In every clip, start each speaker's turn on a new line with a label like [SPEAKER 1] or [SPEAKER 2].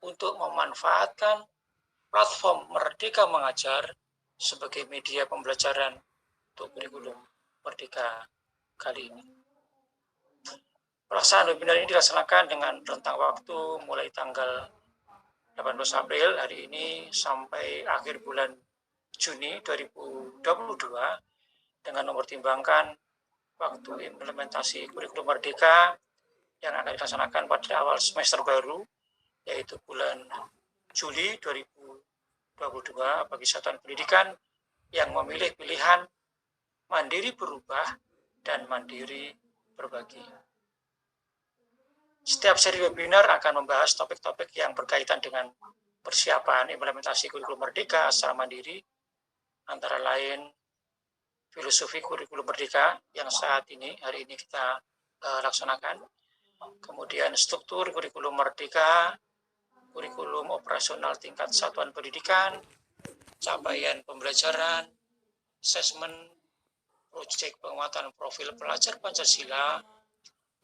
[SPEAKER 1] untuk memanfaatkan platform Merdeka Mengajar sebagai media pembelajaran untuk kurikulum Merdeka kali ini. Pelaksanaan webinar ini dilaksanakan dengan rentang waktu mulai tanggal 18 April hari ini sampai akhir bulan Juni 2022 dengan mempertimbangkan waktu implementasi kurikulum Merdeka yang akan dilaksanakan pada awal semester baru, yaitu bulan Juli 2022 bagi satuan pendidikan yang memilih pilihan mandiri berubah dan mandiri berbagi. Setiap seri webinar akan membahas topik-topik yang berkaitan dengan persiapan implementasi kurikulum Merdeka secara mandiri, antara lain filosofi kurikulum Merdeka yang saat ini, hari ini kita laksanakan, kemudian struktur kurikulum Merdeka, kurikulum operasional tingkat satuan pendidikan, capaian pembelajaran, asesmen, proyek penguatan profil pelajar Pancasila,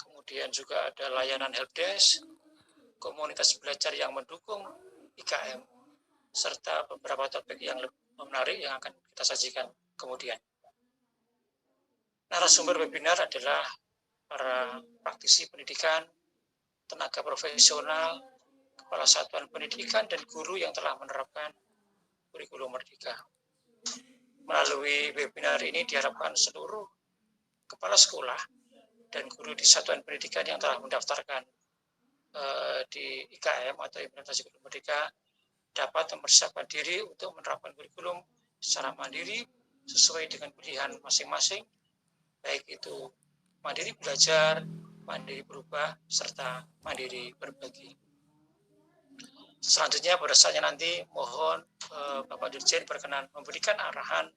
[SPEAKER 1] kemudian juga ada layanan helpdesk, komunitas belajar yang mendukung IKM, serta beberapa topik yang lebih menarik yang akan kita sajikan kemudian. Narasumber webinar adalah para praktisi pendidikan, tenaga profesional, kepala satuan pendidikan, dan guru yang telah menerapkan kurikulum Merdeka. Melalui webinar ini diharapkan seluruh kepala sekolah dan guru di satuan pendidikan yang telah mendaftarkan di IKM atau implementasi kurikulum Merdeka dapat mempersiapkan diri untuk menerapkan kurikulum secara mandiri sesuai dengan pilihan masing-masing, baik itu mandiri belajar, mandiri berubah, serta mandiri berbagi. Selanjutnya pada saatnya nanti mohon Bapak Dirjen berkenan memberikan arahan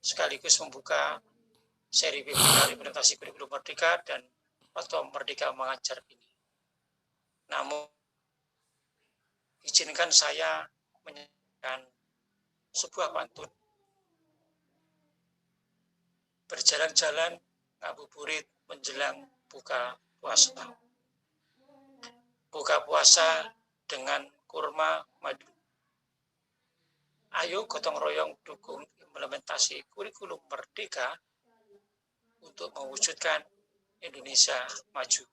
[SPEAKER 1] sekaligus membuka seri webinar implementasi kurikulum Merdeka dan platform Merdeka Mengajar ini. Namun izinkan saya menyampaikan sebuah pantun. Berjalan-jalan ngabuburit menjelang buka puasa. Buka puasa dengan kurma madu. Ayo gotong royong dukung implementasi kurikulum Merdeka untuk mewujudkan Indonesia maju.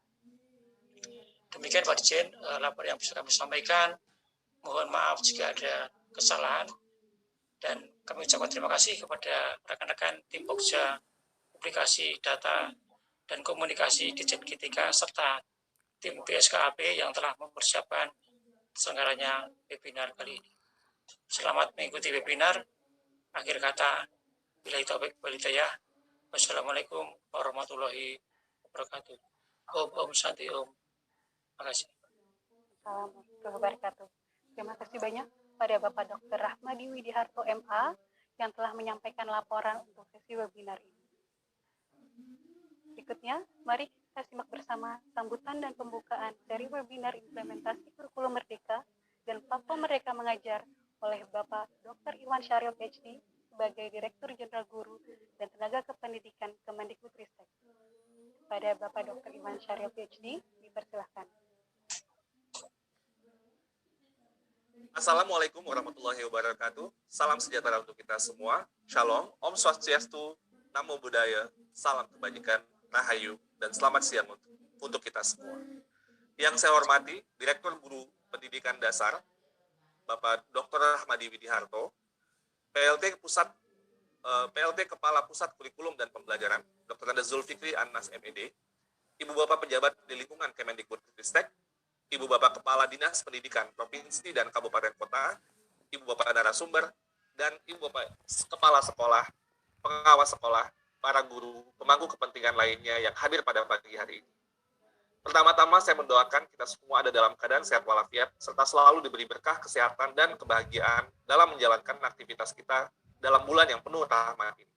[SPEAKER 1] Demikian Pak Dirjen, laporan yang bisa kami sampaikan. Mohon maaf jika ada kesalahan dan kami ucapkan terima kasih kepada rekan-rekan tim Pokja Publikasi Data dan Komunikasi Dirjen GTK serta tim PSKAP yang telah mempersiapkan selenggaranya webinar kali ini. Selamat mengikuti webinar. Akhir kata, billahi taufiq wal hidayah. Wassalamualaikum warahmatullahi wabarakatuh. Om Santi Om. Terima kasih.
[SPEAKER 2] Assalamualaikum warahmatullahi wabarakatuh. Terima kasih banyak pada Bapak Dr. Rahmadi Widiharto MA yang telah menyampaikan laporan untuk sesi webinar ini. Berikutnya, mari kita simak bersama sambutan dan pembukaan dari webinar implementasi kurikulum Merdeka dan platform Merdeka Mengajar oleh Bapak Dr. Iwan Syahril PhD sebagai Direktur Jenderal Guru dan Tenaga Kependidikan Kemendikbudristek. Pada Bapak Dr. Iwan Syahril PhD, dipersilahkan.
[SPEAKER 3] Assalamualaikum warahmatullahi wabarakatuh. Salam sejahtera untuk kita semua. Shalom, Om Swastiastu, Namo Buddhaya, salam kebajikan, Rahayu, dan selamat siang untuk kita semua. Yang saya hormati, Direktur Guru Pendidikan Dasar, Bapak Dr. Rahmadi Widiharto, PLT Kepala Pusat Kurikulum dan Pembelajaran, Dr. Anda Zulfikri Anas MED, Ibu Bapak Pejabat di Lingkungan Kemendikbudristek, Ibu Bapak Kepala Dinas Pendidikan Provinsi dan Kabupaten Kota, Ibu Bapak narasumber, dan Ibu Bapak Kepala Sekolah, pengawas sekolah, para guru, pemangku kepentingan lainnya yang hadir pada pagi hari ini. Pertama-tama saya mendoakan kita semua ada dalam keadaan sehat walafiat, serta selalu diberi berkah kesehatan dan kebahagiaan dalam menjalankan aktivitas kita dalam bulan yang penuh rahmat ini.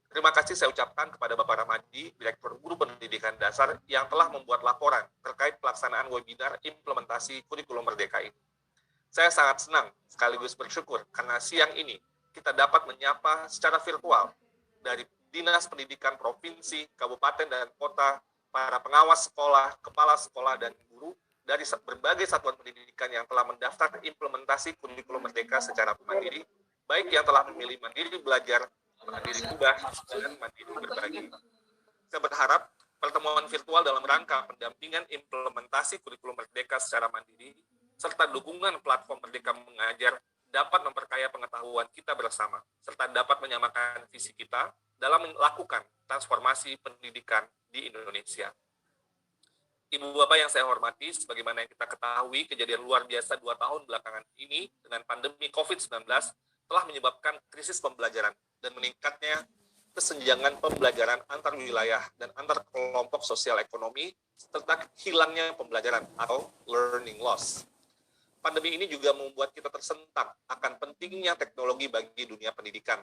[SPEAKER 3] Terima kasih saya ucapkan kepada Bapak Rahmadi, Direktur Guru Pendidikan Dasar yang telah membuat laporan terkait pelaksanaan webinar implementasi kurikulum Merdeka ini. Saya sangat senang sekaligus bersyukur karena siang ini kita dapat menyapa secara virtual dari Dinas Pendidikan Provinsi, Kabupaten, dan Kota, para pengawas sekolah, kepala sekolah, dan guru dari berbagai satuan pendidikan yang telah mendaftar implementasi kurikulum merdeka secara mandiri, baik yang telah memilih mandiri belajar, mandiri ubah, dan mandiri berbagi. Saya berharap pertemuan virtual dalam rangka pendampingan implementasi kurikulum merdeka secara mandiri, serta dukungan platform Merdeka Mengajar dapat memperkaya pengetahuan kita bersama, serta dapat menyamakan visi kita dalam melakukan transformasi pendidikan di Indonesia. Ibu Bapak yang saya hormati, sebagaimana yang kita ketahui, kejadian luar biasa 2 tahun belakangan ini dengan pandemi COVID-19 telah menyebabkan krisis pembelajaran dan meningkatnya kesenjangan pembelajaran antar wilayah dan antar kelompok sosial ekonomi, serta hilangnya pembelajaran atau learning loss. Pandemi ini juga membuat kita tersentak akan pentingnya teknologi bagi dunia pendidikan.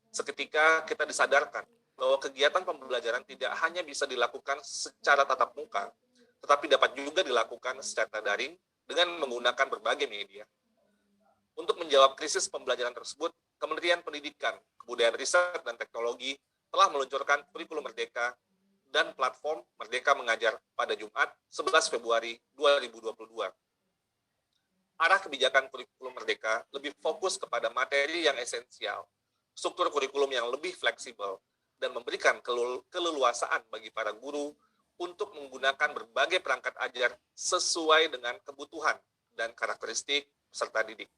[SPEAKER 3] Seketika kita disadarkan bahwa kegiatan pembelajaran tidak hanya bisa dilakukan secara tatap muka, tetapi dapat juga dilakukan secara daring dengan menggunakan berbagai media. Untuk menjawab krisis pembelajaran tersebut, Kementerian Pendidikan, Kebudayaan Riset, dan Teknologi telah meluncurkan kurikulum merdeka dan platform Merdeka Mengajar pada Jumat 11 Februari 2022. Arah kebijakan kurikulum merdeka lebih fokus kepada materi yang esensial, struktur kurikulum yang lebih fleksibel, dan memberikan keleluasaan bagi para guru untuk menggunakan berbagai perangkat ajar sesuai dengan kebutuhan dan karakteristik peserta didik.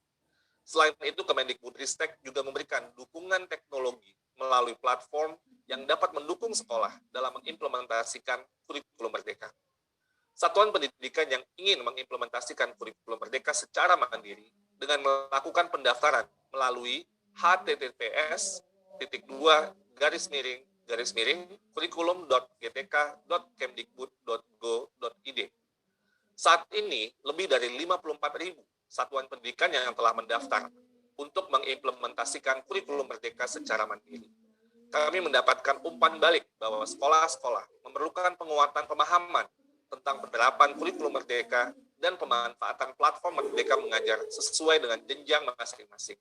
[SPEAKER 3] Selain itu, Kemendikbudristek juga memberikan dukungan teknologi melalui platform yang dapat mendukung sekolah dalam mengimplementasikan kurikulum merdeka. Satuan pendidikan yang ingin mengimplementasikan kurikulum merdeka secara mandiri dengan melakukan pendaftaran melalui https://kurikulum.gtk.kemdikbud.go.id. Saat ini, lebih dari 54.000 satuan pendidikan yang telah mendaftar untuk mengimplementasikan kurikulum merdeka secara mandiri. Kami mendapatkan umpan balik bahwa sekolah-sekolah memerlukan penguatan pemahaman tentang penerapan kurikulum merdeka dan pemanfaatan platform Merdeka Mengajar sesuai dengan jenjang masing-masing.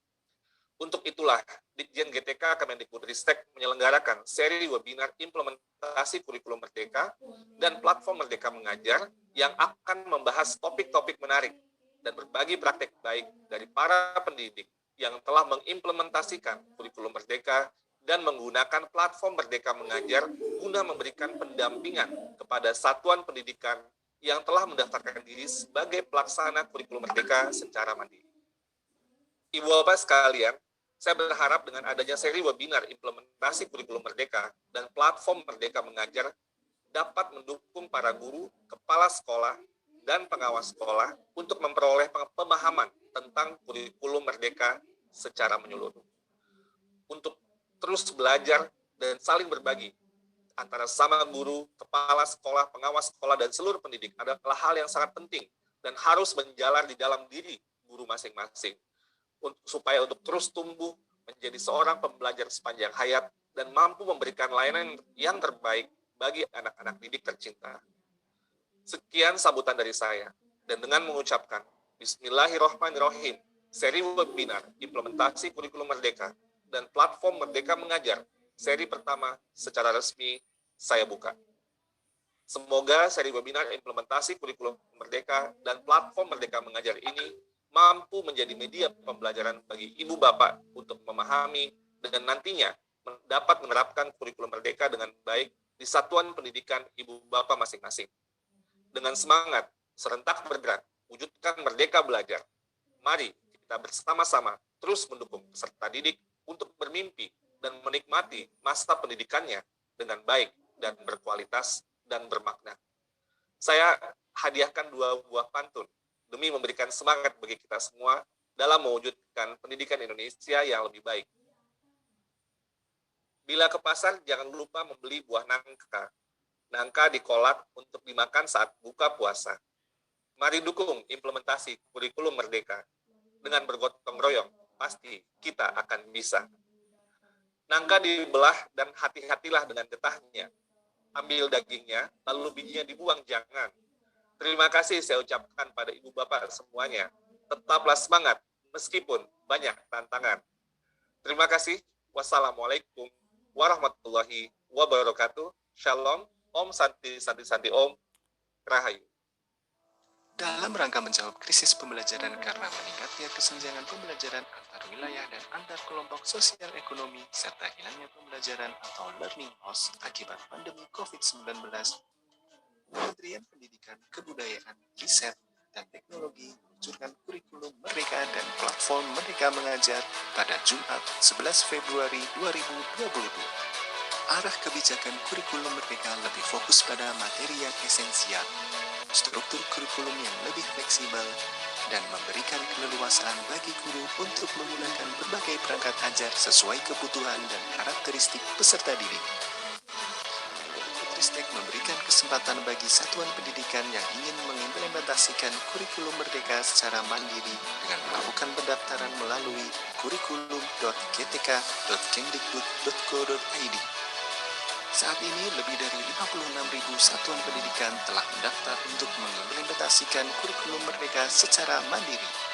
[SPEAKER 3] Untuk itulah, Ditjen GTK Kemendikbudristek menyelenggarakan seri webinar implementasi kurikulum merdeka dan platform Merdeka Mengajar yang akan membahas topik-topik menarik dan berbagi praktek baik dari para pendidik yang telah mengimplementasikan kurikulum merdeka dan menggunakan platform Merdeka Mengajar guna memberikan pendampingan kepada satuan pendidikan yang telah mendaftarkan diri sebagai pelaksana kurikulum merdeka secara mandiri. Ibu Bapak sekalian, saya berharap dengan adanya seri webinar implementasi kurikulum merdeka dan platform Merdeka Mengajar dapat mendukung para guru, kepala sekolah, dan pengawas sekolah untuk memperoleh pemahaman tentang kurikulum merdeka secara menyeluruh. Untuk terus belajar dan saling berbagi antara sama guru, kepala sekolah, pengawas sekolah, dan seluruh pendidik adalah hal yang sangat penting dan harus menjalar di dalam diri guru masing-masing supaya untuk terus tumbuh menjadi seorang pembelajar sepanjang hayat dan mampu memberikan layanan yang terbaik bagi anak-anak didik tercinta. Sekian sambutan dari saya, dan dengan mengucapkan Bismillahirrahmanirrahim, seri webinar implementasi kurikulum merdeka dan platform Merdeka Mengajar, seri pertama secara resmi saya buka. Semoga seri webinar implementasi kurikulum merdeka dan platform Merdeka Mengajar ini mampu menjadi media pembelajaran bagi ibu bapak untuk memahami dan nantinya dapat menerapkan kurikulum merdeka dengan baik di satuan pendidikan ibu bapak masing-masing. Dengan semangat, serentak bergerak, wujudkan merdeka belajar. Mari kita bersama-sama terus mendukung peserta didik untuk bermimpi dan menikmati masa pendidikannya dengan baik dan berkualitas dan bermakna. Saya hadiahkan 2 buah pantun demi memberikan semangat bagi kita semua dalam mewujudkan pendidikan Indonesia yang lebih baik. Bila ke pasar, jangan lupa membeli buah nangka. Nangka dikolak untuk dimakan saat buka puasa. Mari dukung implementasi kurikulum merdeka. Dengan bergotong royong, pasti kita akan bisa. Nangka dibelah dan hati-hatilah dengan getahnya. Ambil dagingnya, lalu bijinya dibuang, jangan. Terima kasih saya ucapkan pada ibu bapak semuanya. Tetaplah semangat, meskipun banyak tantangan. Terima kasih. Wassalamualaikum warahmatullahi wabarakatuh. Shalom. Om Santi Santi Santi Om Rahayu.
[SPEAKER 4] Dalam rangka menjawab krisis pembelajaran karena meningkatnya kesenjangan pembelajaran antar wilayah dan antar kelompok sosial ekonomi serta hilangnya pembelajaran atau learning loss akibat pandemi COVID-19, Kementerian Pendidikan, Kebudayaan, Riset, dan Teknologi meluncurkan kurikulum Merdeka dan platform Merdeka Mengajar pada Jumat 11 Februari 2022. Arah kebijakan kurikulum Merdeka lebih fokus pada materi yang esensial, struktur kurikulum yang lebih fleksibel, dan memberikan keleluasaan bagi guru untuk menggunakan berbagai perangkat ajar sesuai kebutuhan dan karakteristik peserta didik. Ristek memberikan kesempatan bagi satuan pendidikan yang ingin mengimplementasikan kurikulum Merdeka secara mandiri dengan melakukan pendaftaran melalui kurikulum.gtk.kemdikbud.go.id. Saat ini lebih dari 56.000 satuan pendidikan telah mendaftar untuk mengimplementasikan kurikulum Merdeka secara mandiri.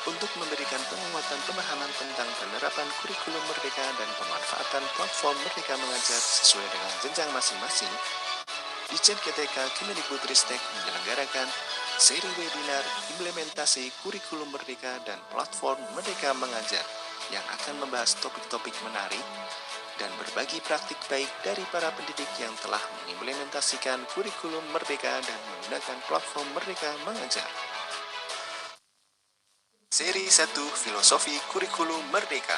[SPEAKER 4] Untuk memberikan penguatan pemahaman tentang penerapan kurikulum Merdeka dan pemanfaatan platform Merdeka Mengajar sesuai dengan jenjang masing-masing, Ditjen GTK Kemendikbudristek menyelenggarakan seri webinar implementasi kurikulum Merdeka dan platform Merdeka Mengajar yang akan membahas topik-topik menarik dan berbagi praktik baik dari para pendidik yang telah mengimplementasikan kurikulum Merdeka dan menggunakan platform Merdeka Mengajar. Seri 1 Filosofi Kurikulum Merdeka.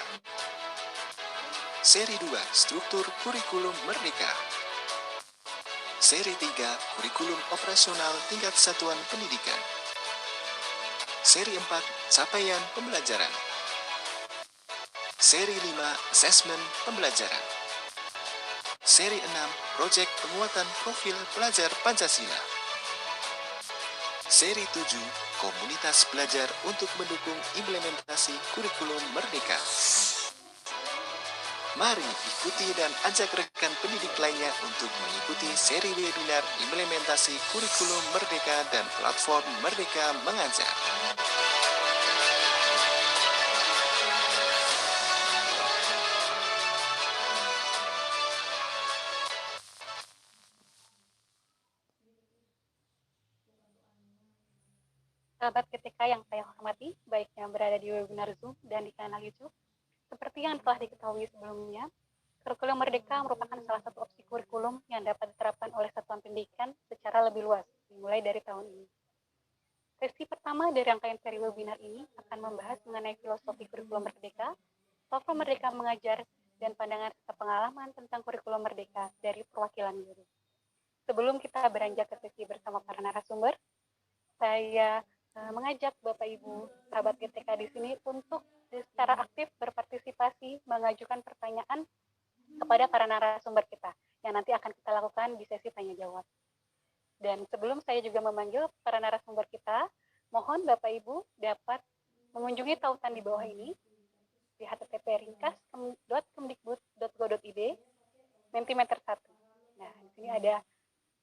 [SPEAKER 4] Seri 2 Struktur Kurikulum Merdeka. Seri 3 Kurikulum Operasional Tingkat Satuan Pendidikan. Seri 4 Capaian Pembelajaran. Seri 5 Asesmen Pembelajaran. Seri 6 Proyek Penguatan Profil Pelajar Pancasila. Seri 7 Komunitas Belajar untuk mendukung implementasi kurikulum Merdeka. Mari ikuti dan ajak rekan pendidik lainnya untuk mengikuti seri webinar implementasi kurikulum Merdeka dan platform Merdeka Mengajar.
[SPEAKER 2] Sahabat GTK yang saya hormati, baik yang berada di webinar Zoom dan di kanal YouTube, seperti yang telah diketahui sebelumnya, kurikulum Merdeka merupakan salah satu opsi kurikulum yang dapat diterapkan oleh satuan pendidikan secara lebih luas, dimulai dari tahun ini. Sesi pertama dari rangkaian seri webinar ini akan membahas mengenai filosofi kurikulum Merdeka, platform Merdeka Mengajar, dan pandangan serta pengalaman tentang kurikulum Merdeka dari perwakilan guru. Sebelum kita beranjak ke sesi bersama para narasumber, saya mengajak Bapak Ibu sahabat GTK di sini untuk secara aktif berpartisipasi mengajukan pertanyaan kepada para narasumber kita yang nanti akan kita lakukan di sesi tanya jawab. Dan sebelum saya juga memanggil para narasumber kita, mohon Bapak Ibu dapat mengunjungi tautan di bawah ini di http://kemdikbud.go.id Mentimeter 1. Nah, di sini ada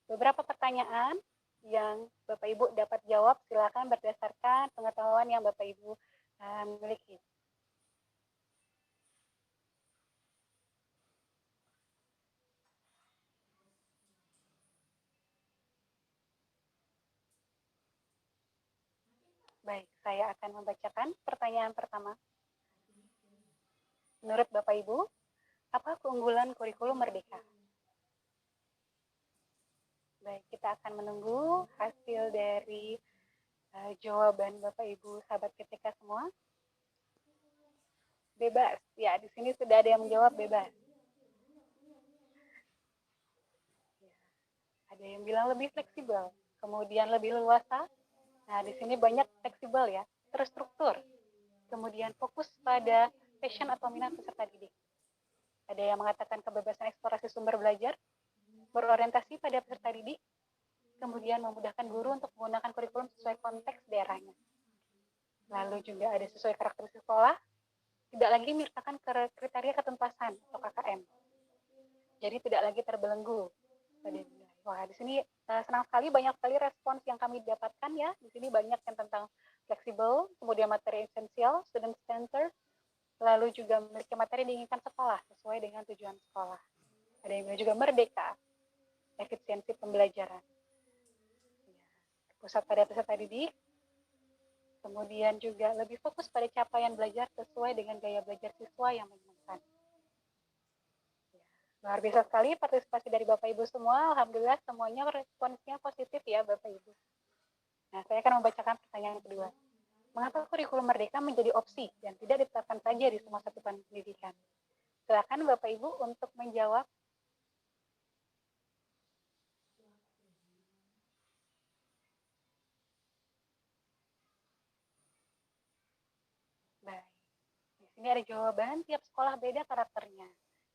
[SPEAKER 2] beberapa pertanyaan yang Bapak Ibu dapat jawab, silakan berdasarkan pengetahuan yang Bapak Ibu miliki. Baik, saya akan membacakan pertanyaan pertama. Menurut Bapak Ibu, apa keunggulan kurikulum Merdeka? Baik, kita akan menunggu hasil dari jawaban Bapak Ibu sahabat GTK semua. Bebas, ya di sini sudah ada yang menjawab bebas. Ada yang bilang lebih fleksibel, kemudian lebih leluasa. Nah, di sini banyak fleksibel ya, terstruktur. Kemudian fokus pada passion atau minat peserta didik. Ada yang mengatakan kebebasan eksplorasi sumber belajar, berorientasi pada peserta didik, kemudian memudahkan guru untuk menggunakan kurikulum sesuai konteks daerahnya. Lalu juga ada sesuai karakteristik sekolah, tidak lagi menyertakan kriteria ketuntasan atau KKM. Jadi tidak lagi terbelenggu. Wah, di sini senang sekali, banyak sekali respons yang kami dapatkan ya. Di sini banyak yang tentang fleksibel, kemudian materi esensial, student center, lalu juga memiliki materi diinginkan sekolah sesuai dengan tujuan sekolah. Ada yang juga merdeka, efisiensi pembelajaran. pusat pada peserta didik, kemudian juga lebih fokus pada capaian belajar sesuai dengan gaya belajar siswa yang menyenangkan. Luar biasa sekali partisipasi dari Bapak Ibu semua. Alhamdulillah semuanya responsnya positif ya Bapak Ibu. Nah, saya akan membacakan pertanyaan kedua. Mengapa kurikulum merdeka menjadi opsi dan tidak ditetapkan saja di semua satuan pendidikan? Silakan Bapak Ibu untuk menjawab. Baik. Di sini ada jawaban, tiap sekolah beda karakternya.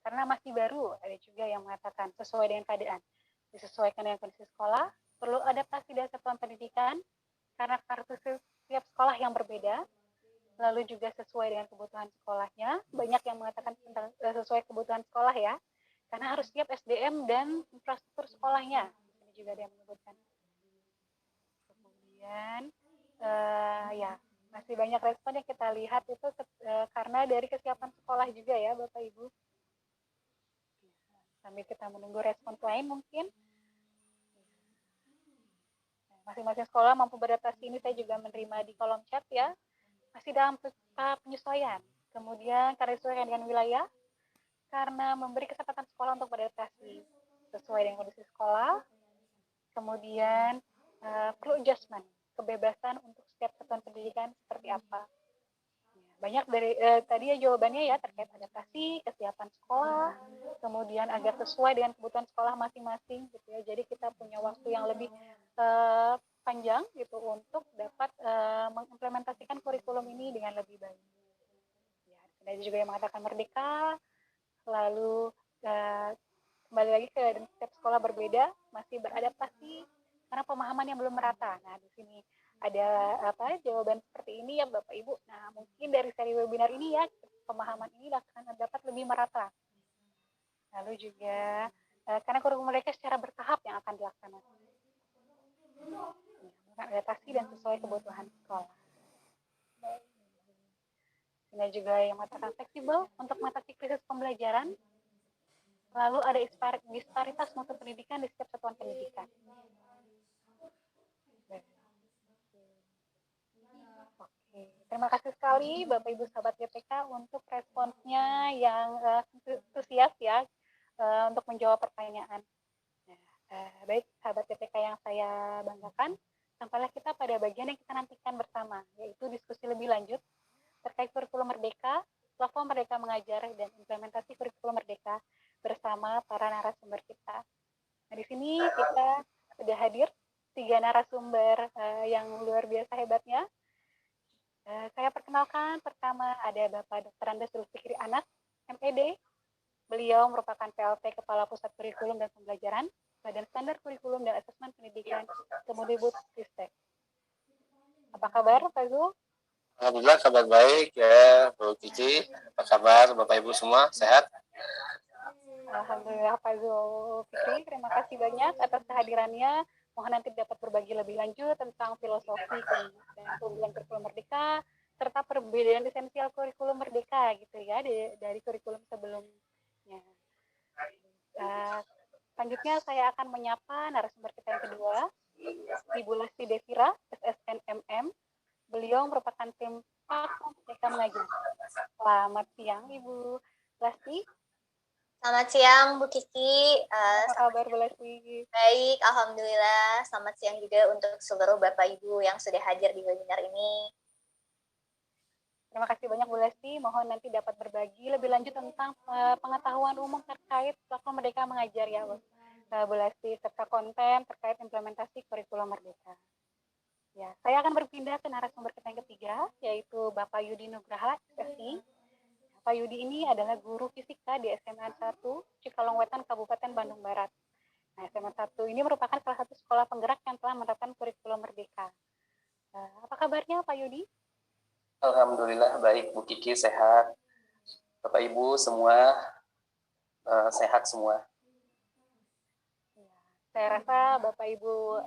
[SPEAKER 2] Karena masih baru, ada juga yang mengatakan sesuai dengan keadaan. Disesuaikan dengan kondisi sekolah, perlu adaptasi dari satuan pendidikan, karena karakteristik setiap sekolah yang berbeda, lalu juga sesuai dengan kebutuhan sekolahnya. Banyak yang mengatakan tentang sesuai kebutuhan sekolah ya, karena harus siap SDM dan infrastruktur sekolahnya. Ini juga ada yang menyebutkan. Kemudian, ya masih banyak respon yang kita lihat itu karena dari kesiapan sekolah juga ya Bapak Ibu. Sambil kita menunggu respon lain mungkin. Masing-masing sekolah mampu beradaptasi, ini saya juga menerima di kolom chat ya. Masih dalam tahap penyesuaian. Kemudian karena disesuaikan dengan wilayah, karena memberi kesempatan sekolah untuk beradaptasi sesuai dengan kondisi sekolah. Kemudian perlu adjustment, kebebasan untuk setiap satuan pendidikan seperti apa. Banyak dari tadi ya jawabannya ya terkait adaptasi, kesiapan sekolah, kemudian agar sesuai dengan kebutuhan sekolah masing-masing gitu ya. Jadi kita punya waktu yang lebih panjang gitu untuk dapat mengimplementasikan kurikulum ini dengan lebih baik. Ya, ada juga yang mengatakan merdeka, lalu kembali lagi ke setiap sekolah berbeda, masih beradaptasi karena pemahaman yang belum merata. Nah, di sini ada jawaban seperti ini ya Bapak Ibu. Nah, mungkin dari seri webinar ini ya pemahaman ini akan dapat lebih merata. Lalu juga karena kurikulum mereka secara bertahap yang akan dilaksanakan. Adaptasi dan sesuai kebutuhan sekolah. Ini juga yang mengatakan fleksibel untuk mengatasi krisis pembelajaran. Lalu ada disparitas mutu pendidikan di setiap satuan pendidikan. Terima kasih sekali Bapak Ibu sahabat GPK untuk responsnya yang antusias ya untuk menjawab pertanyaan. Baik sahabat GPK yang saya banggakan, sampailah kita pada bagian yang kita nantikan bersama, yaitu diskusi lebih lanjut terkait kurikulum merdeka, platform Merdeka Mengajar dan implementasi kurikulum merdeka bersama para narasumber kita. Nah, di sini kita sudah hadir 3 narasumber yang luar biasa hebatnya. Saya perkenalkan, pertama ada Bapak Dr. Andes Zulfikri Anas, MED. Beliau merupakan PLT Kepala Pusat Kurikulum dan Pembelajaran, Badan Standar Kurikulum dan Asesmen Pendidikan, Kemendikbudristek. Apa kabar Pak Zul?
[SPEAKER 5] Alhamdulillah kabar baik ya Bu Cici. Apa kabar Bapak Ibu semua? Sehat?
[SPEAKER 2] Alhamdulillah Pak Zulfikri, terima kasih banyak atas kehadirannya. Mohon nanti dapat berbagi lebih lanjut tentang filosofi dan keunggulan kurikulum merdeka serta perbedaan esensial kurikulum merdeka gitu ya dari kurikulum sebelumnya. Selanjutnya saya akan menyapa narasumber kita yang kedua, Ibu Lasti Devira, SSNMM. Beliau merupakan tim platform Merdeka Mengajar. Selamat siang Ibu Lasti.
[SPEAKER 6] Selamat siang Bu Kiki.
[SPEAKER 2] Apa kabar Bu Lasti?
[SPEAKER 6] Baik, alhamdulillah. Selamat siang juga untuk seluruh Bapak Ibu yang sudah hadir di webinar ini.
[SPEAKER 2] Terima kasih banyak Bu Lesti. Mohon nanti dapat berbagi lebih lanjut tentang pengetahuan umum terkait platform Merdeka Mengajar ya Bu Lesti, serta konten terkait implementasi kurikulum merdeka. Ya, saya akan berpindah ke narasumber kita yang ketiga, yaitu Bapak Yudi Nugraha, SSI. Pak Yudi ini adalah guru fisika di SMA 1 Cikalongwetan, Kabupaten Bandung Barat. Nah, SMA 1 ini merupakan salah satu sekolah penggerak yang telah menerapkan kurikulum merdeka. Apa kabarnya Pak Yudi?
[SPEAKER 5] Alhamdulillah baik Bu Kiki, sehat. Bapak Ibu semua sehat semua.
[SPEAKER 2] Saya rasa Bapak Ibu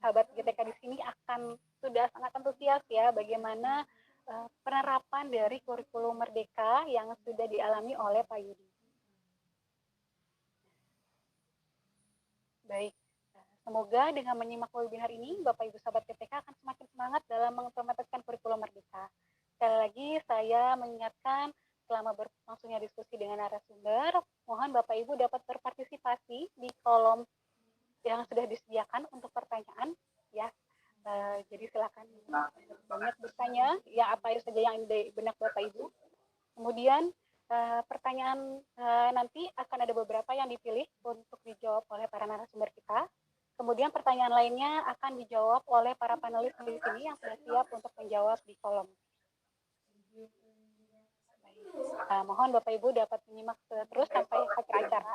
[SPEAKER 2] sahabat GTK di sini akan sudah sangat antusias ya bagaimana penerapan dari kurikulum merdeka yang sudah dialami oleh Pak Yudi. Baik, Semoga dengan menyimak webinar ini, Bapak Ibu Sahabat PTK akan semakin semangat dalam mengimplementasikan kurikulum Merdeka. Sekali lagi, saya mengingatkan selama berlangsungnya diskusi dengan narasumber, mohon Bapak Ibu dapat berpartisipasi di kolom yang sudah disediakan untuk pertanyaan, ya. Jadi silakan banyak bertanya, ya apa saja yang di benak Bapak Ibu. Kemudian pertanyaan nanti akan ada beberapa yang dipilih untuk dijawab oleh para narasumber kita. Kemudian pertanyaan lainnya akan dijawab oleh para panelis di sini yang sudah siap untuk menjawab di kolom. Mohon Bapak Ibu dapat menyimak terus sampai akhir acara.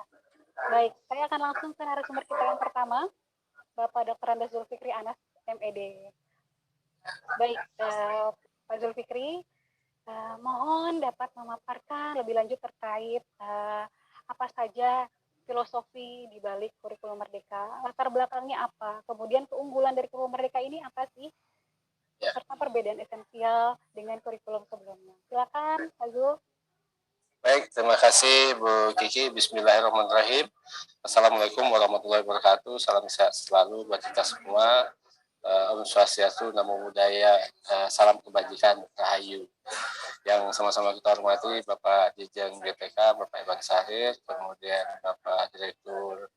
[SPEAKER 2] Baik, saya akan langsung ke narasumber kita yang pertama, Bapak Dr. Andes Zulfikri Anas, MED. Baik, Pak Zulfikri, mohon dapat memaparkan lebih lanjut terkait apa saja filosofi di balik kurikulum Merdeka, latar belakangnya apa, kemudian keunggulan dari kurikulum Merdeka ini apa sih,
[SPEAKER 5] Ya.
[SPEAKER 2] serta perbedaan esensial dengan kurikulum sebelumnya. Silakan, Pak Zul.
[SPEAKER 5] Baik, terima kasih Bu Kiki. Bismillahirrahmanirrahim. Assalamualaikum warahmatullahi wabarakatuh. Salam sehat selalu buat kita semua. Om Swastiastu, Namo Buddhaya, salam kebajikan, rahayu. Yang sama-sama kita hormati Bapak Dirjen GTK, Bapak Iwan Sahir, kemudian Bapak Direktur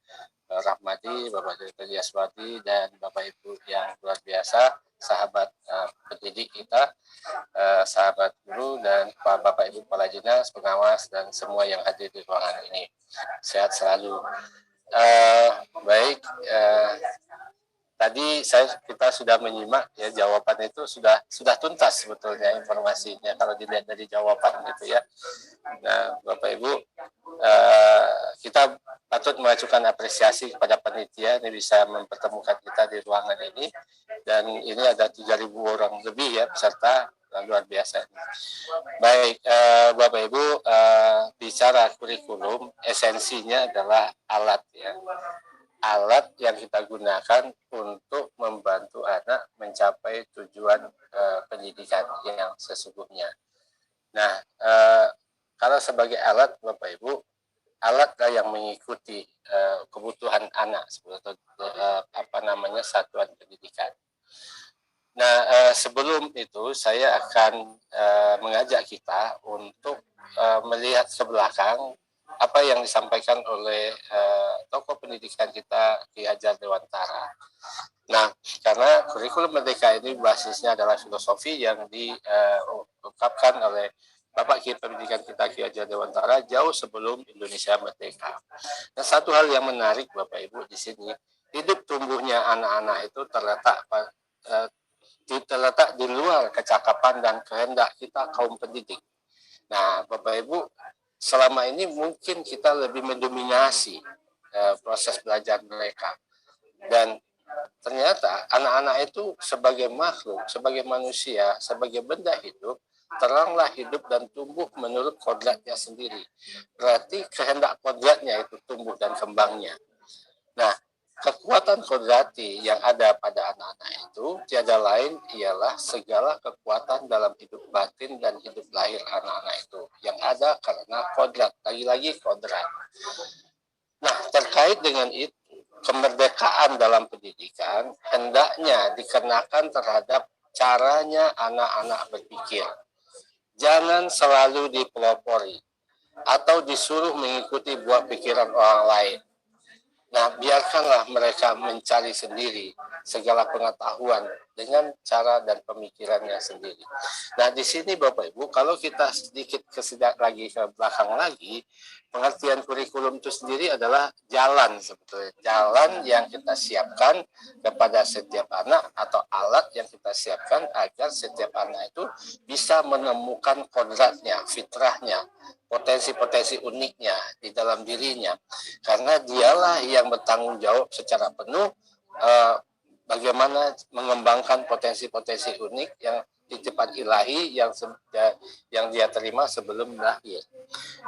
[SPEAKER 5] Rahmadi, Bapak Direktur Yaswati, dan Bapak Ibu yang luar biasa, sahabat pendidik kita, sahabat guru, dan Bapak Ibu Kepala Dinas, pengawas, dan semua yang hadir di ruangan ini. Sehat selalu. Baik, tadi kita sudah menyimak ya, jawaban itu sudah tuntas sebetulnya informasinya kalau dilihat dari jawaban gitu ya. Nah, Bapak Ibu, kita patut mengajukan apresiasi kepada panitia ini bisa mempertemukan kita di ruangan ini, dan ini ada 3.000 orang lebih ya peserta, luar biasa. Baik, Bapak Ibu, bicara kurikulum, esensinya adalah alat ya. Alat yang kita gunakan untuk membantu anak mencapai tujuan pendidikan yang sesungguhnya. Nah, kalau sebagai alat, Bapak Ibu, alatlah yang mengikuti kebutuhan anak seperti satuan pendidikan. Nah, sebelum itu saya akan mengajak kita untuk melihat ke belakang apa yang disampaikan oleh tokoh pendidikan kita, Ki Hajar Dewantara. Nah, karena kurikulum Merdeka ini basisnya adalah filosofi yang diungkapkan oleh Bapak Ki Pendidikan kita, Ki Hajar Dewantara, jauh sebelum Indonesia merdeka. Nah, satu hal yang menarik Bapak Ibu di sini, hidup tumbuhnya anak-anak itu terletak di luar kecakapan dan kehendak kita kaum pendidik. Nah, Bapak Ibu, selama ini mungkin kita lebih mendominasi proses belajar mereka. Dan ternyata anak-anak itu sebagai makhluk, sebagai manusia, sebagai benda hidup, teranglah hidup dan tumbuh menurut kodratnya sendiri. Berarti kehendak kodratnya itu tumbuh dan kembangnya. Nah, kekuatan kodrati yang ada pada anak-anak itu tiada lain ialah segala kekuatan dalam hidup batin dan hidup lahir anak-anak itu yang ada karena kodrat, lagi-lagi kodrat. Nah, terkait dengan itu, kemerdekaan dalam pendidikan hendaknya dikenakan terhadap caranya anak-anak berpikir. Jangan selalu dipelopori atau disuruh mengikuti buah pikiran orang lain. Nah, biarkanlah mereka mencari sendiri segala pengetahuan dengan cara dan pemikirannya sendiri. Nah, di sini Bapak Ibu, kalau kita sedikit ke belakang lagi, pengertian kurikulum itu sendiri adalah jalan sebetulnya. Jalan yang kita siapkan kepada setiap anak atau alat yang kita siapkan agar setiap anak itu bisa menemukan kodratnya, fitrahnya, potensi-potensi uniknya di dalam dirinya. Karena dialah yang bertanggung jawab secara penuh bagaimana mengembangkan potensi-potensi unik yang titipan ilahi yang dia terima sebelum lahir.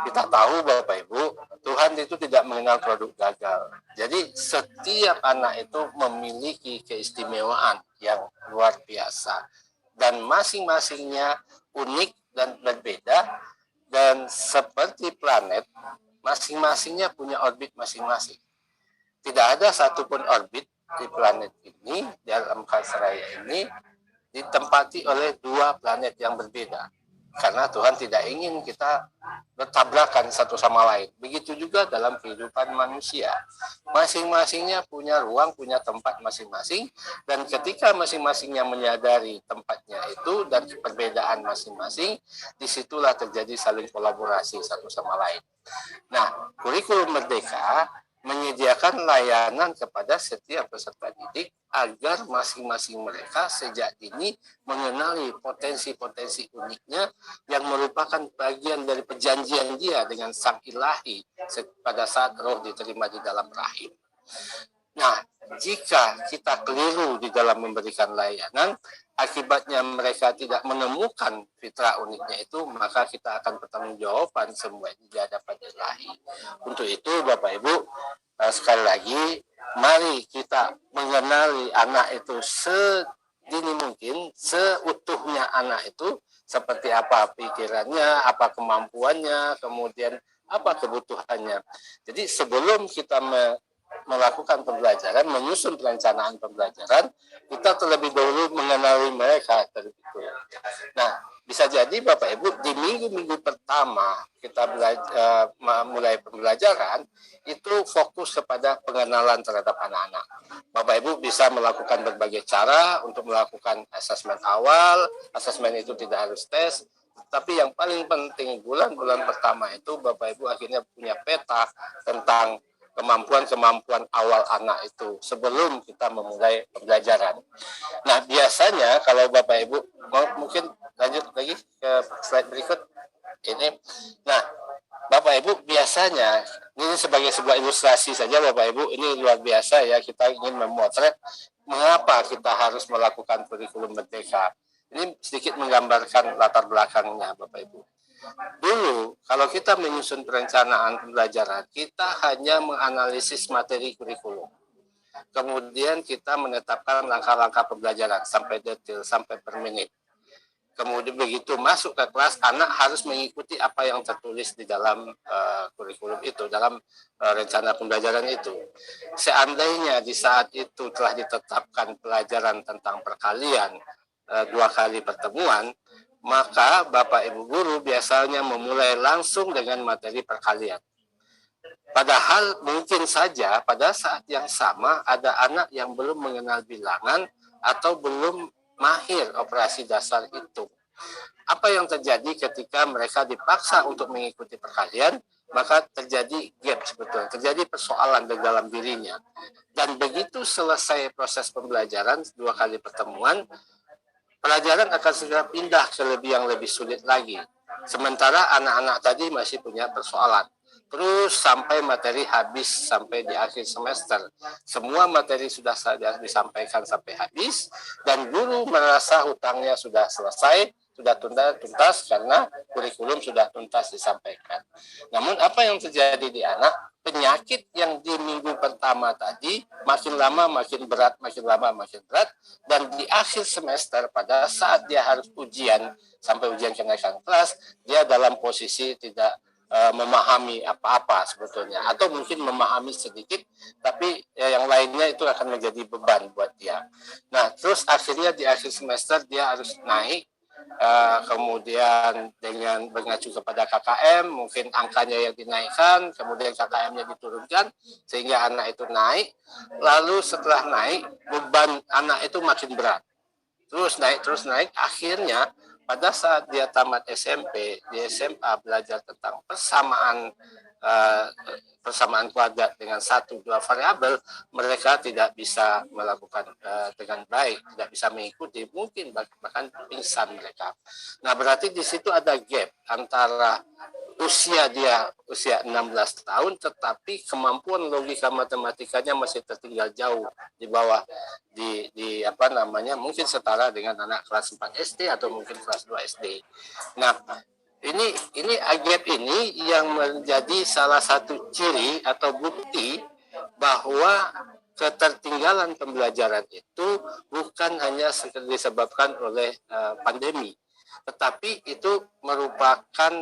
[SPEAKER 5] Kita tahu Bapak Ibu, Tuhan itu tidak mengenal produk gagal. Jadi setiap anak itu memiliki keistimewaan yang luar biasa. Dan masing-masingnya unik dan berbeda. Dan seperti planet, masing-masingnya punya orbit masing-masing. Tidak ada satupun orbit di planet ini, di alam Kalsaraya ini, ditempati oleh dua planet yang berbeda. Karena Tuhan tidak ingin kita bertabrakan satu sama lain. Begitu juga dalam kehidupan manusia. Masing-masingnya punya ruang, punya tempat masing-masing. Dan ketika masing-masingnya menyadari tempatnya itu dan perbedaan masing-masing, disitulah terjadi saling kolaborasi satu sama lain. Nah, kurikulum Merdeka menyediakan layanan kepada setiap peserta didik agar masing-masing mereka sejak dini mengenali potensi-potensi uniknya yang merupakan bagian dari perjanjian dia dengan Sang Ilahi pada saat roh diterima di dalam rahim. Nah, jika kita keliru di dalam memberikan layanan, akibatnya mereka tidak menemukan fitrah uniknya itu, maka kita akan bertanggungjawaban semua di hadapan Ilahi. Untuk itu, Bapak Ibu, sekali lagi, mari kita mengenali anak itu sedini mungkin, seutuhnya anak itu, seperti apa pikirannya, apa kemampuannya, kemudian apa kebutuhannya. Jadi sebelum kita melakukan pembelajaran, menyusun perencanaan pembelajaran, kita terlebih dahulu mengenali mereka terlebih dahulu. Nah, bisa jadi Bapak Ibu di minggu-minggu pertama kita mulai pembelajaran itu fokus kepada pengenalan terhadap anak-anak. Bapak Ibu bisa melakukan berbagai cara untuk melakukan asesmen awal. Asesmen itu tidak harus tes, tapi yang paling penting bulan-bulan pertama itu Bapak Ibu akhirnya punya peta tentang kemampuan-kemampuan awal anak itu sebelum kita memulai pembelajaran. Nah, biasanya kalau Bapak Ibu mungkin lanjut lagi ke slide berikut ini. Nah, Bapak Ibu biasanya ini sebagai sebuah ilustrasi saja Bapak Ibu, ini luar biasa ya, kita ingin memotret mengapa kita harus melakukan kurikulum Merdeka. Ini sedikit menggambarkan latar belakangnya Bapak Ibu. Dulu, kalau kita menyusun perencanaan pembelajaran, kita hanya menganalisis materi kurikulum. Kemudian kita menetapkan langkah-langkah pembelajaran sampai detail, sampai per menit. Kemudian begitu masuk ke kelas, anak harus mengikuti apa yang tertulis di dalam kurikulum itu, dalam rencana pembelajaran itu. Seandainya di saat itu telah ditetapkan pelajaran tentang perkalian, 2 kali pertemuan, maka Bapak Ibu Guru biasanya memulai langsung dengan materi perkalian. Padahal mungkin saja pada saat yang sama ada anak yang belum mengenal bilangan atau belum mahir operasi dasar itu. Apa yang terjadi ketika mereka dipaksa untuk mengikuti perkalian, maka terjadi gap sebetulnya, terjadi persoalan di dalam dirinya. Dan begitu selesai proses pembelajaran 2 kali pertemuan, pelajaran akan segera pindah ke yang lebih sulit lagi. Sementara anak-anak tadi masih punya persoalan. Terus sampai materi habis sampai di akhir semester. Semua materi sudah disampaikan sampai habis dan guru merasa hutangnya sudah selesai, sudah tuntas karena kurikulum sudah tuntas disampaikan. Namun apa yang terjadi di anak? Penyakit yang di minggu pertama tadi makin lama makin berat, makin lama makin berat, dan di akhir semester pada saat dia harus ujian sampai ujian kenaikan kelas, dia dalam posisi tidak memahami apa-apa sebetulnya, atau mungkin memahami sedikit, tapi yang lainnya itu akan menjadi beban buat dia. Nah, terus akhirnya di akhir semester dia harus naik, kemudian dengan mengacu kepada KKM, mungkin angkanya yang dinaikkan, kemudian KKM-nya diturunkan, sehingga anak itu naik, lalu setelah naik, beban anak itu makin berat. Terus naik, akhirnya pada saat dia tamat SMP, di SMA belajar tentang persamaan kuadrat dengan 1-2 variabel, mereka tidak bisa melakukan dengan baik, tidak bisa mengikuti, mungkin bahkan pingsan mereka. Nah, berarti di situ ada gap antara usia 16 tahun, tetapi kemampuan logika matematikanya masih tertinggal jauh di bawah mungkin setara dengan anak kelas 4 SD atau mungkin kelas 2 SD. Nah, ini gap ini yang menjadi salah satu ciri atau bukti bahwa ketertinggalan pembelajaran itu bukan hanya disebabkan oleh pandemi, tetapi itu merupakan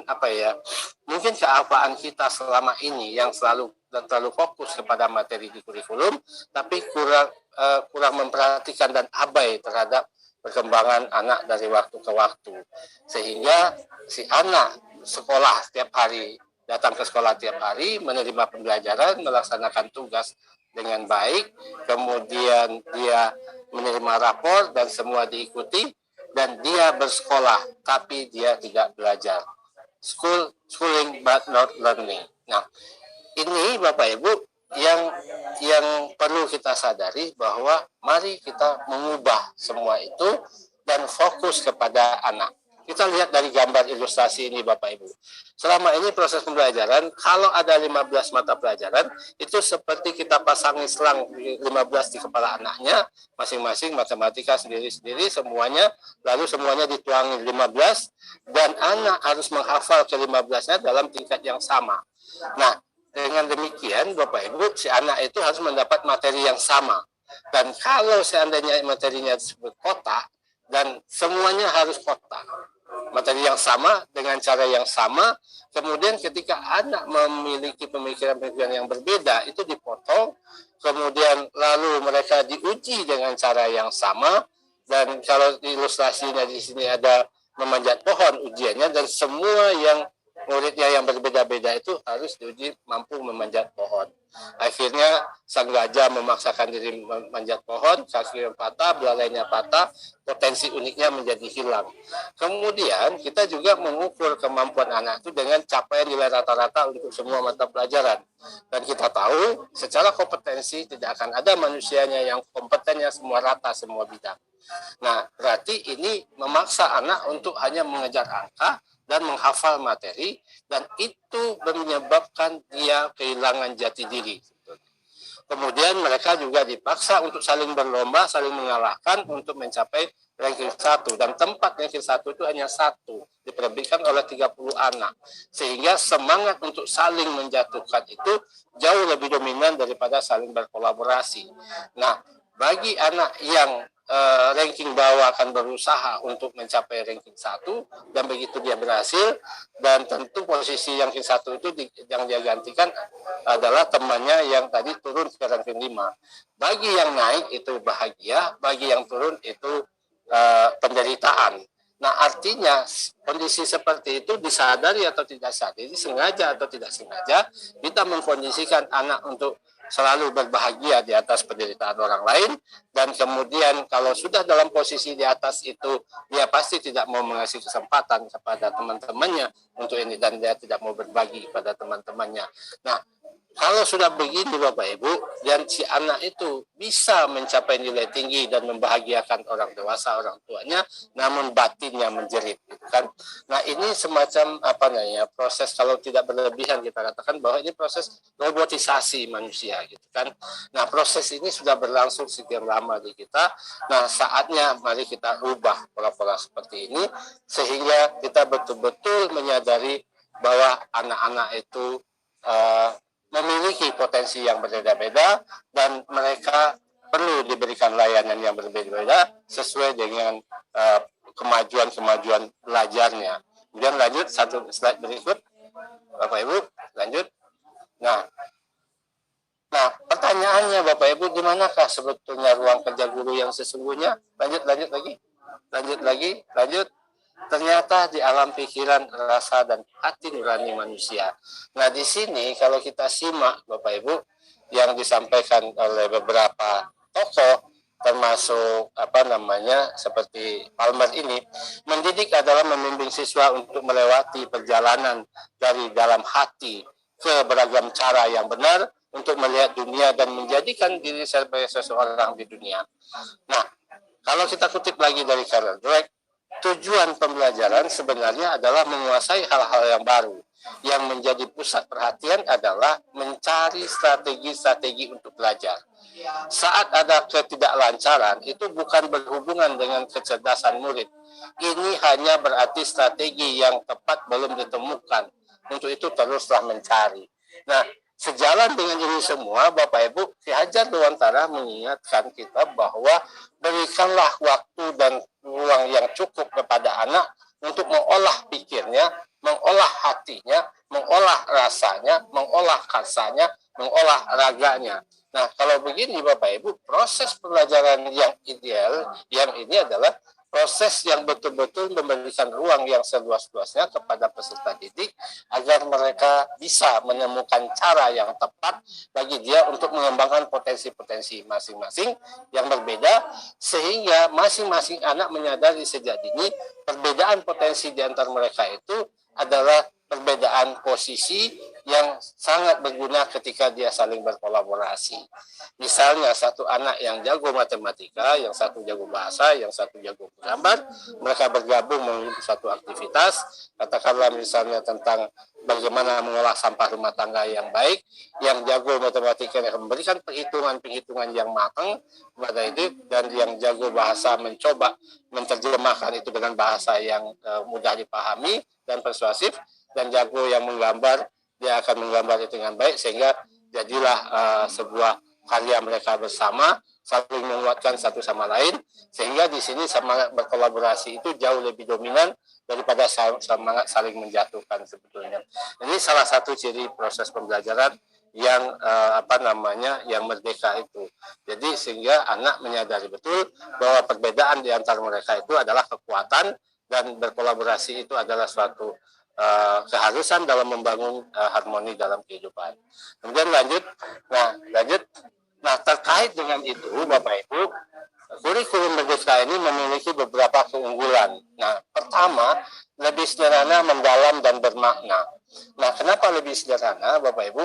[SPEAKER 5] mungkin kealpaan kita selama ini yang terlalu fokus kepada materi di kurikulum, tapi kurang memperhatikan dan abai terhadap perkembangan anak dari waktu ke waktu, sehingga si anak sekolah setiap hari, datang ke sekolah tiap hari, menerima pembelajaran, melaksanakan tugas dengan baik, kemudian dia menerima rapor dan semua diikuti, dan dia bersekolah tapi dia tidak belajar. Schooling but not learning. Nah, ini Bapak Ibu yang perlu kita sadari, bahwa mari kita mengubah semua itu dan fokus kepada anak. Kita lihat dari gambar ilustrasi ini Bapak Ibu. Selama ini proses pembelajaran, kalau ada 15 mata pelajaran, itu seperti kita pasangi selang 15 di kepala anaknya, masing-masing matematika sendiri-sendiri semuanya, lalu semuanya dituangi 15, dan anak harus menghafal ke-15-nya dalam tingkat yang sama. Nah, dengan demikian, Bapak Ibu, si anak itu harus mendapat materi yang sama. Dan kalau seandainya materinya disebut kotak, dan semuanya harus kotak, materi yang sama, dengan cara yang sama, kemudian ketika anak memiliki pemikiran-pemikiran yang berbeda, itu dipotong, kemudian lalu mereka diuji dengan cara yang sama, dan kalau ilustrasinya di sini ada memanjat pohon ujiannya, dan semua yang muridnya yang berbeda-beda itu harus diuji mampu memanjat pohon. Akhirnya sang gajah memaksakan diri memanjat pohon, kakinya patah, belalainya patah, potensi uniknya menjadi hilang. Kemudian kita juga mengukur kemampuan anak itu dengan capaian nilai rata-rata untuk semua mata pelajaran. Dan kita tahu secara kompetensi tidak akan ada manusianya yang kompetennya semua rata semua bidang. Nah, berarti ini memaksa anak untuk hanya mengejar angka dan menghafal materi, dan itu menyebabkan dia kehilangan jati diri. Kemudian mereka juga dipaksa untuk saling berlomba, saling mengalahkan untuk mencapai ranking 1, dan tempat ranking 1 itu hanya 1, diperebutkan oleh 30 anak, sehingga semangat untuk saling menjatuhkan itu jauh lebih dominan daripada saling berkolaborasi. Nah, bagi anak yang ranking bawah akan berusaha untuk mencapai ranking 1, dan begitu dia berhasil, dan tentu posisi ranking 1 itu yang dia gantikan adalah temannya yang tadi turun ke ranking 5. Bagi yang naik itu bahagia, bagi yang turun itu penderitaan. Nah, artinya kondisi seperti itu disadari atau tidak sadari, sengaja atau tidak sengaja, kita mengkondisikan anak untuk selalu berbahagia di atas penderitaan orang lain, dan kemudian kalau sudah dalam posisi di atas itu, dia pasti tidak mau mengasih kesempatan kepada teman-temannya untuk ini, dan dia tidak mau berbagi pada teman-temannya. Nah, kalau sudah begini Bapak Ibu, dan si anak itu bisa mencapai nilai tinggi dan membahagiakan orang dewasa, orang tuanya, namun batinnya menjerit, gitu kan. Nah, ini semacam proses, kalau tidak berlebihan kita katakan bahwa ini proses robotisasi manusia, gitu kan. Nah, proses ini sudah berlangsung sekian lama di kita. Nah, saatnya mari kita ubah pola-pola seperti ini, sehingga kita betul-betul menyadari bahwa anak-anak itu memiliki potensi yang berbeda-beda, dan mereka perlu diberikan layanan yang berbeda-beda sesuai dengan kemajuan-kemajuan belajarnya. Kemudian lanjut, satu slide berikut, Bapak Ibu, lanjut. Nah, pertanyaannya Bapak Ibu, di manakah sebetulnya ruang kerja guru yang sesungguhnya? Lanjut lagi. Ternyata di alam pikiran, rasa, dan hati nurani manusia. Nah, di sini kalau kita simak Bapak Ibu yang disampaikan oleh beberapa tokoh, termasuk seperti Palmer ini, mendidik adalah membimbing siswa untuk melewati perjalanan dari dalam hati ke beragam cara yang benar untuk melihat dunia dan menjadikan diri sebagai seseorang di dunia. Nah, kalau kita kutip lagi dari Carol Dweck, tujuan pembelajaran sebenarnya adalah menguasai hal-hal yang baru. Yang menjadi pusat perhatian adalah mencari strategi-strategi untuk belajar. Saat ada ketidaklancaran, itu bukan berhubungan dengan kecerdasan murid. Ini hanya berarti strategi yang tepat belum ditemukan. Untuk itu teruslah mencari. Nah, sejalan dengan ini semua, Bapak Ibu, Ki Hajar Dewantara mengingatkan kita bahwa berikanlah waktu dan ruang yang cukup kepada anak untuk mengolah pikirnya, mengolah hatinya, mengolah rasanya, mengolah kasanya, mengolah raganya. Nah, kalau begini Bapak Ibu, proses pembelajaran yang ideal, yang ini adalah proses yang betul-betul memberikan ruang yang seluas-luasnya kepada peserta didik agar mereka bisa menemukan cara yang tepat bagi dia untuk mengembangkan potensi-potensi masing-masing yang berbeda, sehingga masing-masing anak menyadari sejak dini perbedaan potensi di antara mereka itu adalah perbedaan posisi yang sangat berguna ketika dia saling berkolaborasi. Misalnya satu anak yang jago matematika, yang satu jago bahasa, yang satu jago gambar, mereka bergabung mengikuti satu aktivitas, katakanlah misalnya tentang bagaimana mengolah sampah rumah tangga yang baik, yang jago matematika yang memberikan perhitungan-perhitungan yang matang kepada itu, dan yang jago bahasa mencoba menerjemahkan itu dengan bahasa yang mudah dipahami dan persuasif, dan jago yang menggambar, dia akan menggambar itu dengan baik, sehingga jadilah sebuah karya mereka bersama, saling menguatkan satu sama lain, sehingga di sini semangat berkolaborasi itu jauh lebih dominan daripada semangat saling menjatuhkan sebetulnya. Ini salah satu ciri proses pembelajaran yang yang merdeka itu. Jadi sehingga anak menyadari betul bahwa perbedaan di antara mereka itu adalah kekuatan, dan berkolaborasi itu adalah suatu keharusan dalam membangun harmoni dalam kehidupan. Kemudian lanjut. Nah, terkait dengan itu, Bapak Ibu, kurikulum merdeka ini memiliki beberapa keunggulan. Nah, pertama, lebih sederhana, mendalam, dan bermakna. Nah, kenapa lebih sederhana, Bapak Ibu?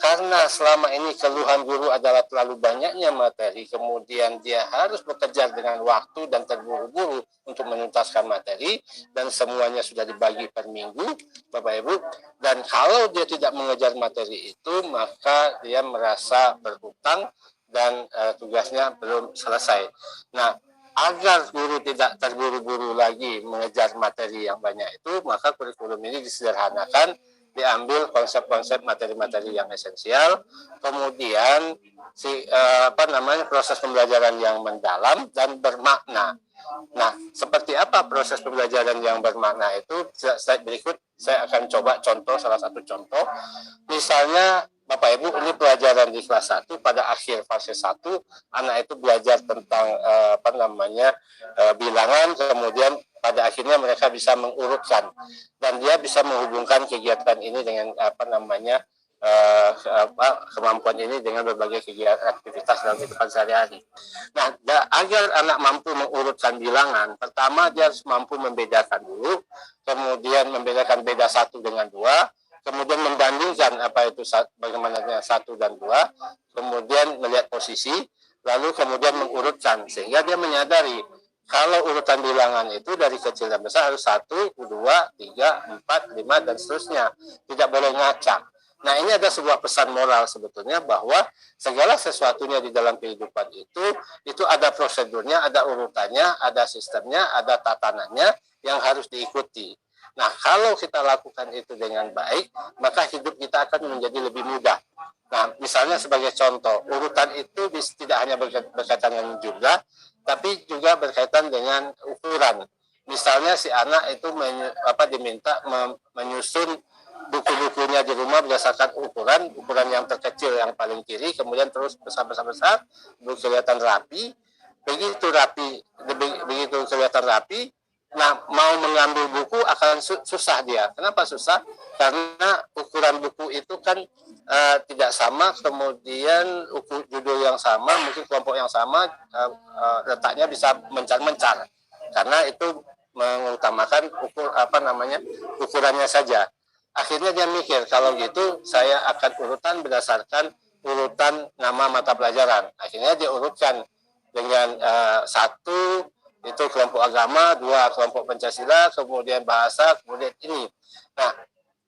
[SPEAKER 5] Karena selama ini keluhan guru adalah terlalu banyaknya materi, kemudian dia harus bekerja dengan waktu dan terburu-buru untuk menuntaskan materi, dan semuanya sudah dibagi per minggu, Bapak Ibu. Dan kalau dia tidak mengejar materi itu, maka dia merasa berhutang dan tugasnya belum selesai. Nah, agar guru tidak terburu-buru lagi mengejar materi yang banyak itu, maka kurikulum ini disederhanakan, diambil konsep-konsep materi-materi yang esensial, kemudian proses pembelajaran yang mendalam dan bermakna. Nah, seperti apa proses pembelajaran yang bermakna itu? Berikut saya akan coba contoh, salah satu contoh. Misalnya Bapak Ibu, ini pelajaran di kelas 1, pada akhir fase 1, anak itu belajar tentang bilangan, kemudian pada akhirnya mereka bisa mengurutkan, dan dia bisa menghubungkan kegiatan ini dengan kemampuan ini dengan berbagai kegiatan aktivitas dalam kehidupan sehari-hari. Nah, agar anak mampu mengurutkan bilangan, pertama dia harus mampu membedakan dulu, kemudian membedakan beda 1 dengan 2, kemudian membandingkan bagaimana 1 dan 2, kemudian melihat posisi, lalu kemudian mengurutkan, sehingga dia menyadari kalau urutan bilangan itu dari kecil dan besar harus 1, 2, 3, 4, 5, dan seterusnya. Tidak boleh ngacak. Nah, ini ada sebuah pesan moral sebetulnya, bahwa segala sesuatunya di dalam kehidupan itu ada prosedurnya, ada urutannya, ada sistemnya, ada tatanannya yang harus diikuti. Nah, kalau kita lakukan itu dengan baik, maka hidup kita akan menjadi lebih mudah. Nah, misalnya sebagai contoh, urutan itu tidak hanya berkaitan dengan jumlah, tapi juga berkaitan dengan ukuran. Misalnya si anak itu diminta menyusun buku-bukunya di rumah berdasarkan ukuran yang terkecil yang paling kiri, kemudian terus besar, kelihatan rapi. Begitu kelihatan rapi, nah mau mengambil buku akan susah dia. Kenapa susah? Karena ukuran buku itu kan tidak sama, kemudian judul yang sama, mungkin kelompok yang sama, letaknya bisa mencar-mencar, karena itu mengutamakan ukurannya saja. Akhirnya dia mikir, kalau gitu saya akan urutan berdasarkan urutan nama mata pelajaran. Akhirnya dia urutkan dengan 1 itu kelompok agama, 2 kelompok Pancasila, kemudian bahasa, kemudian ini. Nah,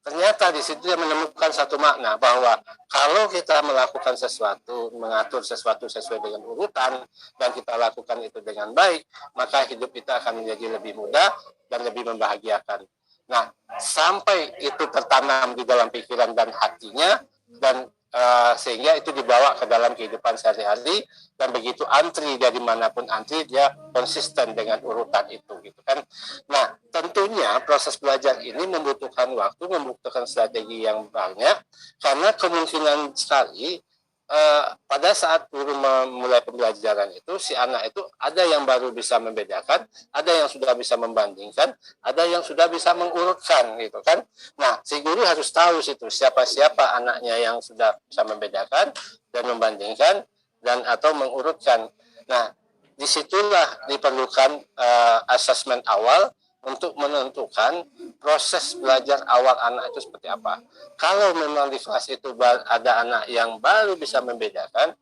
[SPEAKER 5] ternyata di situ dia menemukan satu makna, bahwa kalau kita melakukan sesuatu, mengatur sesuatu sesuai dengan urutan, dan kita lakukan itu dengan baik, maka hidup kita akan menjadi lebih mudah dan lebih membahagiakan. Nah, sampai itu tertanam di dalam pikiran dan hatinya, dan sehingga itu dibawa ke dalam kehidupan sehari-hari, dan begitu antri dari manapun antri, dia konsisten dengan urutan itu, gitu kan. Nah, tentunya proses belajar ini membutuhkan waktu, membutuhkan strategi yang banyak, karena kemungkinan sekali pada saat guru memulai pembelajaran itu, si anak itu ada yang baru bisa membedakan, ada yang sudah bisa membandingkan, ada yang sudah bisa mengurutkan gitu kan. Nah, si guru harus tahu situ siapa-siapa anaknya yang sudah bisa membedakan dan membandingkan dan atau mengurutkan. Nah, disitulah diperlukan asesmen awal untuk menentukan proses belajar awal anak itu seperti apa. Kalau memang di kelas itu ada anak yang baru bisa membedakan,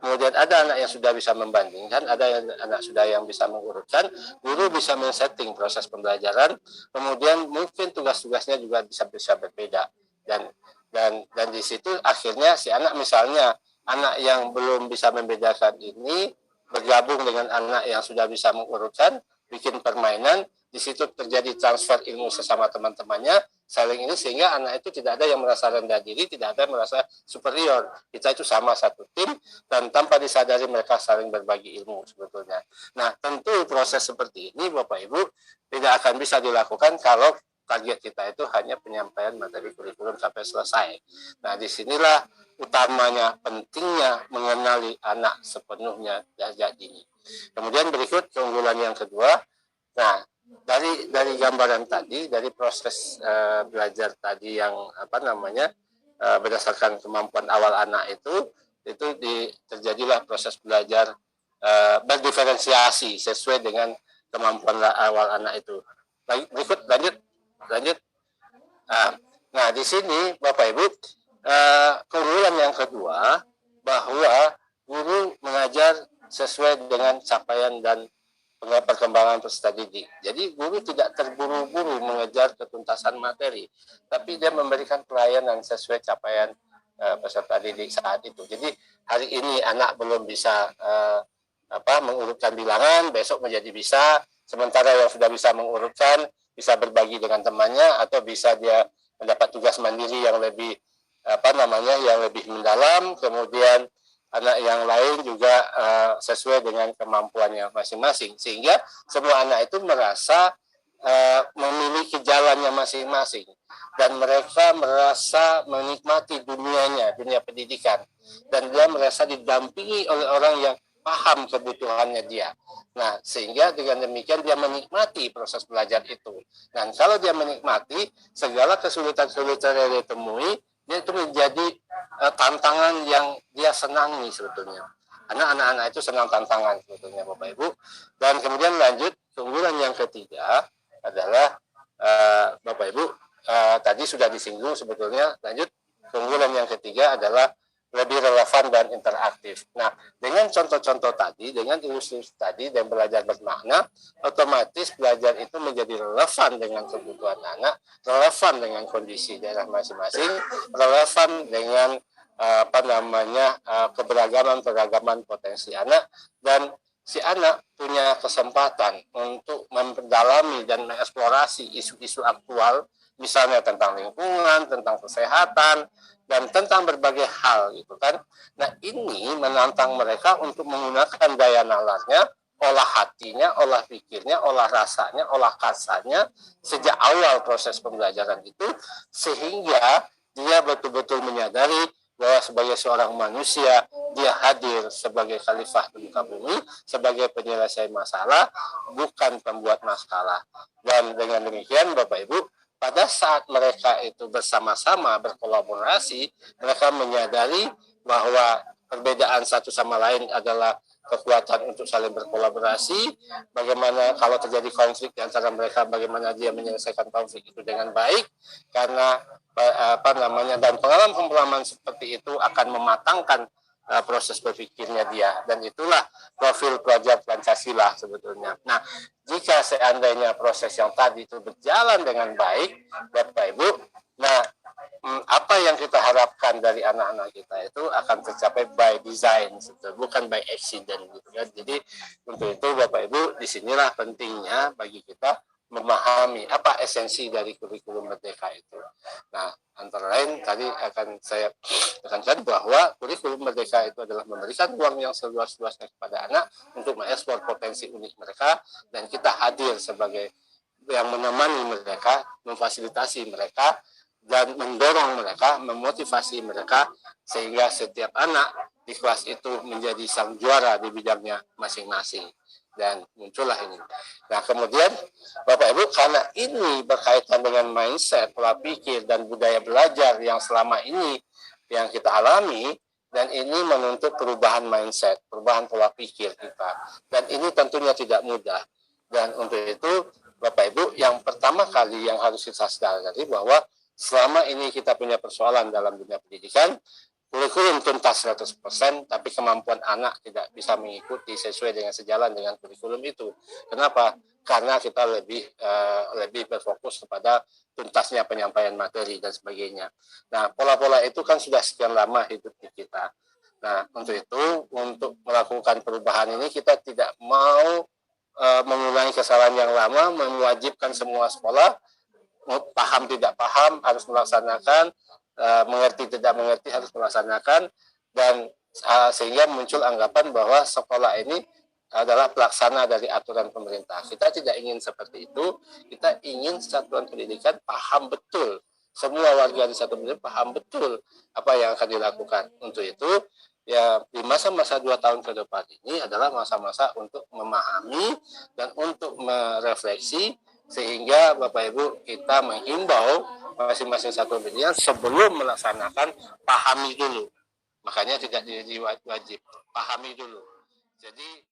[SPEAKER 5] kemudian ada anak yang sudah bisa membandingkan, ada anak sudah yang bisa mengurutkan, guru bisa men-setting proses pembelajaran, kemudian mungkin tugas-tugasnya juga bisa berbeda. Dan di situ akhirnya si anak, misalnya anak yang belum bisa membedakan ini bergabung dengan anak yang sudah bisa mengurutkan, bikin permainan, di situ terjadi transfer ilmu sesama teman-temannya, saling ini, sehingga anak itu tidak ada yang merasa rendah diri, tidak ada yang merasa superior. Kita itu sama satu tim, dan tanpa disadari mereka saling berbagi ilmu sebetulnya. Nah, tentu proses seperti ini, Bapak Ibu, tidak akan bisa dilakukan kalau target kita itu hanya penyampaian materi kurikulum sampai selesai. Nah, disinilah utamanya pentingnya mengenali anak sepenuhnya sejak dini. Kemudian berikut keunggulan yang kedua. Nah, dari gambaran tadi, dari proses belajar tadi yang berdasarkan kemampuan awal anak itu terjadilah proses belajar berdiferensiasi sesuai dengan kemampuan awal anak itu. Berikut lanjut. Nah, di sini Bapak Ibu, keunggulan yang kedua bahwa guru mengajar sesuai dengan capaian dan perkembangan peserta didik. Jadi guru tidak terburu-buru mengejar ketuntasan materi, tapi dia memberikan pelayanan sesuai capaian peserta didik saat itu. Jadi hari ini anak belum bisa mengurutkan bilangan, besok menjadi bisa. Sementara yang sudah bisa mengurutkan bisa berbagi dengan temannya, atau bisa dia mendapat tugas mandiri yang lebih yang lebih mendalam. Kemudian anak yang lain juga sesuai dengan kemampuannya masing-masing, sehingga semua anak itu merasa memiliki jalannya masing-masing, dan mereka merasa menikmati dunianya, dunia pendidikan, dan dia merasa didampingi oleh orang yang paham kebutuhannya dia. Nah, sehingga dengan demikian dia menikmati proses belajar itu. Dan kalau dia menikmati, segala kesulitan-kesulitan yang dia temui, dia itu menjadi tantangan yang dia senangi sebetulnya. Anak-anak itu senang tantangan sebetulnya, Bapak Ibu. Dan kemudian lanjut, keunggulan yang ketiga adalah Bapak Ibu, tadi sudah disinggung sebetulnya. Lanjut, keunggulan yang ketiga adalah lebih relevan dan interaktif. Nah, dengan contoh-contoh tadi, dengan ilustrasi tadi, dan belajar bermakna, otomatis belajar itu menjadi relevan dengan kebutuhan anak, relevan dengan kondisi daerah masing-masing, relevan dengan keberagaman potensi anak, dan si anak punya kesempatan untuk memperdalami dan mengeksplorasi isu-isu aktual, misalnya tentang lingkungan, tentang kesehatan, dan tentang berbagai hal gitu kan. Nah, ini menantang mereka untuk menggunakan daya nalarnya, olah hatinya, olah pikirnya, olah rasanya, olah kasarnya sejak awal proses pembelajaran itu, sehingga dia betul-betul menyadari bahwa sebagai seorang manusia dia hadir sebagai khalifah di muka bumi, sebagai penyelesai masalah, bukan pembuat masalah. Dan dengan demikian Bapak Ibu, pada saat mereka itu bersama-sama berkolaborasi, mereka menyadari bahwa perbedaan satu sama lain adalah kekuatan untuk saling berkolaborasi. Bagaimana kalau terjadi konflik di antara mereka, bagaimana dia menyelesaikan konflik itu dengan baik, karena dan pengalaman seperti itu akan mematangkan proses berpikirnya dia, dan itulah profil pelajar Pancasila sebetulnya. Nah, jika seandainya proses yang tadi itu berjalan dengan baik, Bapak Ibu, nah apa yang kita harapkan dari anak-anak kita itu akan tercapai by design, bukan by accident gitu kan. Jadi untuk itu Bapak Ibu, disinilah pentingnya bagi kita memahami apa esensi dari kurikulum merdeka itu. Nah, antara lain tadi akan saya tekankan bahwa kurikulum merdeka itu adalah memberikan ruang yang seluas-luasnya kepada anak untuk mengeksplor potensi unik mereka, dan kita hadir sebagai yang menemani mereka, memfasilitasi mereka, dan mendorong mereka, memotivasi mereka sehingga setiap anak di kelas itu menjadi sang juara di bidangnya masing-masing. Dan muncullah ini. Nah, kemudian Bapak Ibu, karena ini berkaitan dengan mindset, pola pikir, dan budaya belajar yang selama ini yang kita alami, dan ini menuntut perubahan mindset, perubahan pola pikir kita. Dan ini tentunya tidak mudah. Dan untuk itu, Bapak Ibu, yang pertama kali yang harus kita sadari bahwa selama ini kita punya persoalan dalam dunia pendidikan, kurikulum tuntas 100%, tapi kemampuan anak tidak bisa mengikuti sesuai dengan sejalan dengan kurikulum itu. Kenapa? Karena kita lebih berfokus kepada tuntasnya penyampaian materi dan sebagainya. Nah, pola-pola itu kan sudah sekian lama hidup di kita. Nah, untuk itu, untuk melakukan perubahan ini, kita tidak mau mengulangi kesalahan yang lama, mewajibkan semua sekolah, paham tidak paham harus melaksanakan, mengerti tidak mengerti harus melaksanakan, dan sehingga muncul anggapan bahwa sekolah ini adalah pelaksana dari aturan pemerintah. Kita tidak ingin seperti itu. Kita ingin satuan pendidikan paham betul, semua warga di satu pendidikan paham betul apa yang akan dilakukan. Untuk itu, ya di masa-masa 2 tahun ke depan ini adalah masa-masa untuk memahami dan untuk merefleksi, sehingga Bapak Ibu kita menghimbau masing-masing satuan pendidikan sebelum melaksanakan pahami dulu. Makanya tidak wajib, pahami dulu. Jadi